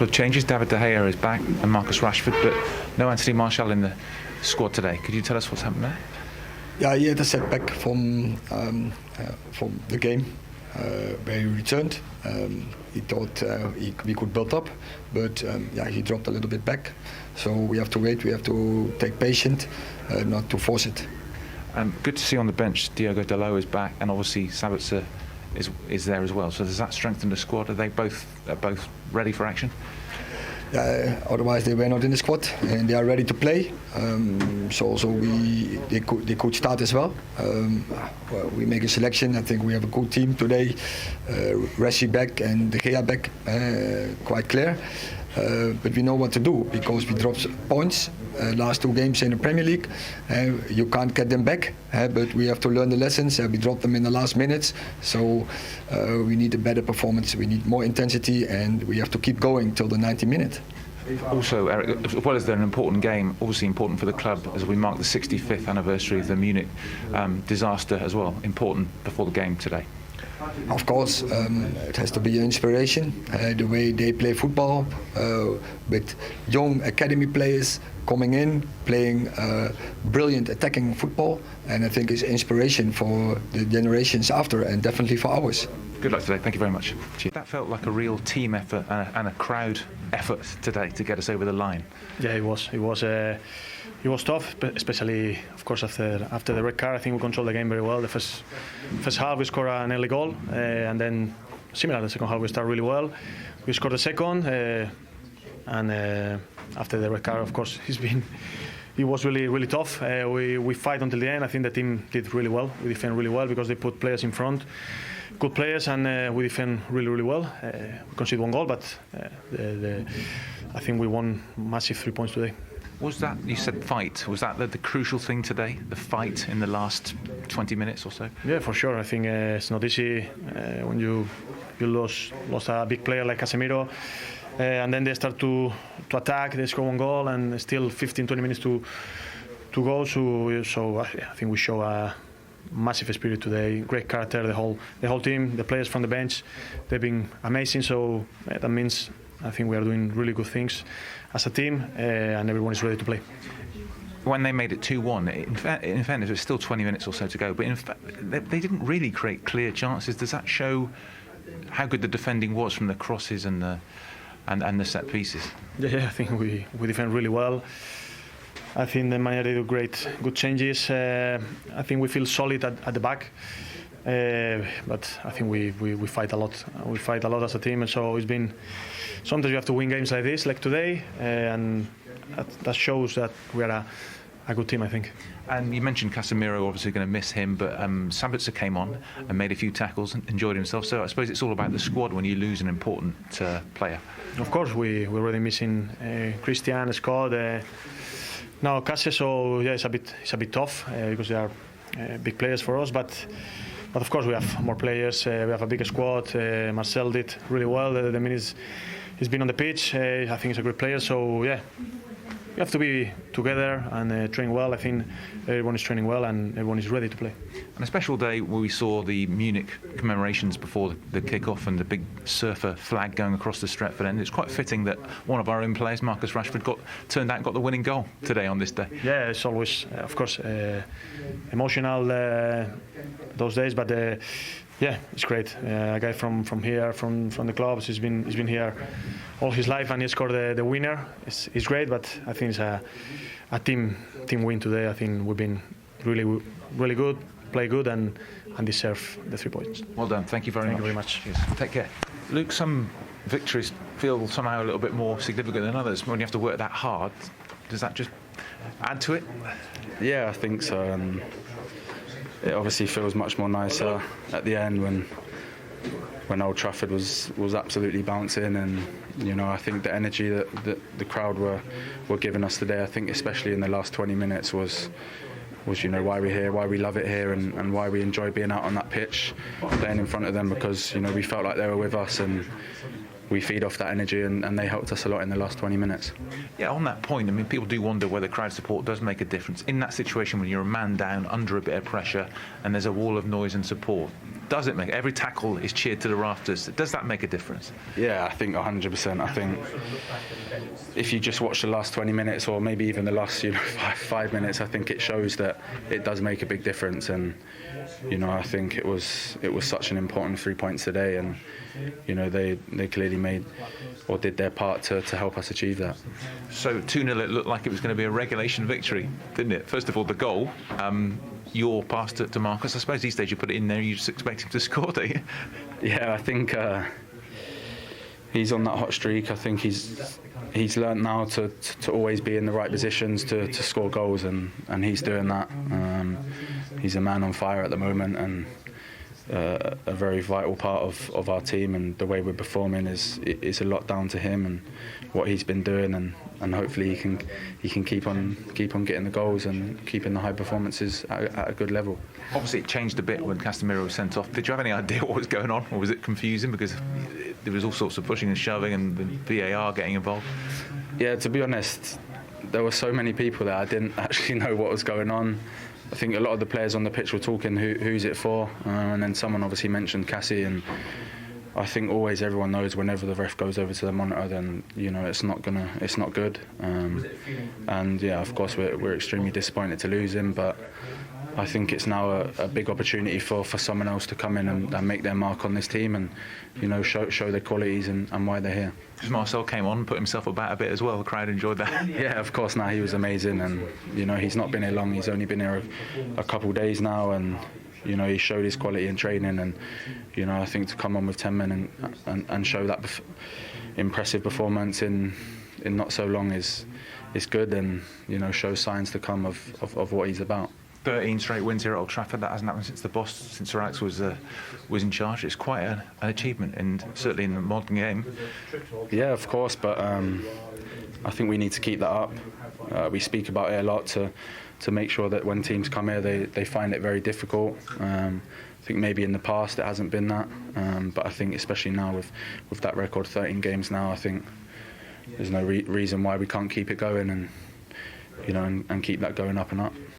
couple of changes. David De Gea is back and Marcus Rashford, but no Anthony Martial in the squad today. Could you tell us what's happened there? Yeah, he had a setback from the game where he returned. He thought we could build up, but he dropped a little bit back. So we have to wait. We have to take patience, not to force it. Good to see on the bench. Diogo Dalot is back, and obviously Sabitzer is there as well. So does that strengthen the squad? Are they both ready for action? Otherwise they were not in the squad, and they are ready to play. So they could start as well. We make a selection. I think we have a good team today. Rashi back and De Gea back, quite clear. But we know what to do because we dropped points last 2 games in the Premier League. You can't get them back, but we have to learn the lessons. We dropped them in the last minutes, so we need a better performance. We need more intensity, and we have to keep going till the 90 minutes. Also, Erik, as well as they're an important game, obviously important for the club as we mark the 65th anniversary of the Munich disaster as well. Important before the game today. Of course, it has to be an inspiration. The way they play football, with young academy players coming in, playing brilliant attacking football, and I think it's inspiration for the generations after, and definitely for ours. Good luck today. Thank you very much. Cheers. That felt like a real team effort and a crowd effort today to get us over the line. Yeah, it was. It was tough, especially, of course, after the red card. I think we controlled the game very well. The first half we scored an early goal, and then similar the second half we started really well. We scored the second, and after the red card, of course, it was really tough. We fight until the end. I think the team did really well. We defend really well because they put players in front, good players, and we defend really well. We conceded 1 goal, but I think we won massive 3 points today. Was that, you said fight, was that the crucial thing today, the fight in the last 20 minutes or so? Yeah, for sure. I think it's not easy when you lost a big player like Casemiro, and then they start to attack, they score 1 goal, and still 15-20 minutes to go. So I think we show a massive spirit today, great character, the whole team, the players from the bench, they've been amazing. So that means I think we are doing really good things as a team, and everyone is ready to play. When they made it 2-1, in fairness, it was still 20 minutes or so to go, but in fact, they didn't really create clear chances. Does that show how good the defending was from the crosses and the set pieces? Yeah, I think we defend really well. I think the manager did good changes. I think we feel solid at the back. But I think we fight a lot. We fight a lot as a team, and so it's been. Sometimes you have to win games like this, like today, and that shows that we are a good team, I think. And you mentioned Casemiro, obviously going to miss him, but Sabitzer came on and made a few tackles and enjoyed himself. So I suppose it's all about the squad when you lose an important player. Of course, we're already missing Christian, Scott, now Casse. So yeah, it's a bit tough because they are big players for us, but of course we have more players. We have a bigger squad. Marcel did really well. The minutes he's been on the pitch. I think he's a great player. So yeah, we have to be together and train well. I think everyone is training well and everyone is ready to play. On a special day where we saw the Munich commemorations before the kick-off and the big surfer flag going across the Stretford end, it's quite fitting that one of our own players, Marcus Rashford, turned out and got the winning goal today on this day. Yeah, it's always, of course, emotional those days, but yeah, it's great. A guy from here, from the clubs, he's been here all his life, and he scored the winner. It's great, but I think it's a team win today. I think we've been really good, play good, and deserve the 3 points. Well done. Thank you very much. Cheers. Take care. Luke, some victories feel somehow a little bit more significant than others. When you have to work that hard, does that just add to it? Yeah, I think so. It obviously feels much more nicer at the end when Old Trafford was absolutely bouncing, and I think the energy that the crowd were giving us today, I think especially in the last 20 minutes was why we're here, why we love it here, and why we enjoy being out on that pitch, playing in front of them, because we felt like they were with us, and we feed off that energy, and they helped us a lot in the last 20 minutes. Yeah, on that point, I mean, people do wonder whether crowd support does make a difference. In that situation when you're a man down, under a bit of pressure, and there's a wall of noise and support, does it make, every tackle is cheered to the rafters, does that make a difference? Yeah, I think 100%. I think if you just watch the last 20 minutes or maybe even the last 5 minutes, I think it shows that it does make a big difference. And I think it was such an important 3 points today, and they clearly made or did their part to help us achieve that. So 2-0, it looked like it was going to be a regulation victory, didn't it? First of all, the goal, your pass to Marcus, I suppose these days you put it in there, you just expect him to score, don't you? Yeah, I think he's on that hot streak. I think he's learnt now to always be in the right positions to score goals, and he's doing that. He's a man on fire at the moment, and a very vital part of our team, and the way we're performing is a lot down to him and what he's been doing, and hopefully he can keep on getting the goals and keeping the high performances at a good level. Obviously it changed a bit when Casemiro was sent off. Did you have any idea what was going on, or was it confusing because there was all sorts of pushing and shoving and the VAR getting involved? Yeah, to be honest, there were so many people there, I didn't actually know what was going on. I think a lot of the players on the pitch were talking, who's it for? And then someone obviously mentioned Cassie, and I think always everyone knows whenever the ref goes over to the monitor, then it's not good. And yeah, of course we're extremely disappointed to lose him, but I think it's now a big opportunity for someone else to come in and make their mark on this team, and show their qualities and why they're here. Because Marcel came on, put himself about a bit as well. The crowd enjoyed that. Yeah, of course. Now he was amazing, and he's not been here long. He's only been here a couple of days now, and he showed his quality in training, and I think to come on with 10 men and show that impressive performance in not so long is good, and shows signs to come of what he's about. 13 straight wins here at Old Trafford. That hasn't happened since Sir Alex was in charge. It's quite an achievement, and certainly in the modern game. Yeah, of course, but I think we need to keep that up. We speak about it a lot to make sure that when teams come here, they find it very difficult. I think maybe in the past it hasn't been that, but I think especially now with that record, 13 games now, I think there's no reason why we can't keep it going and keep that going up and up.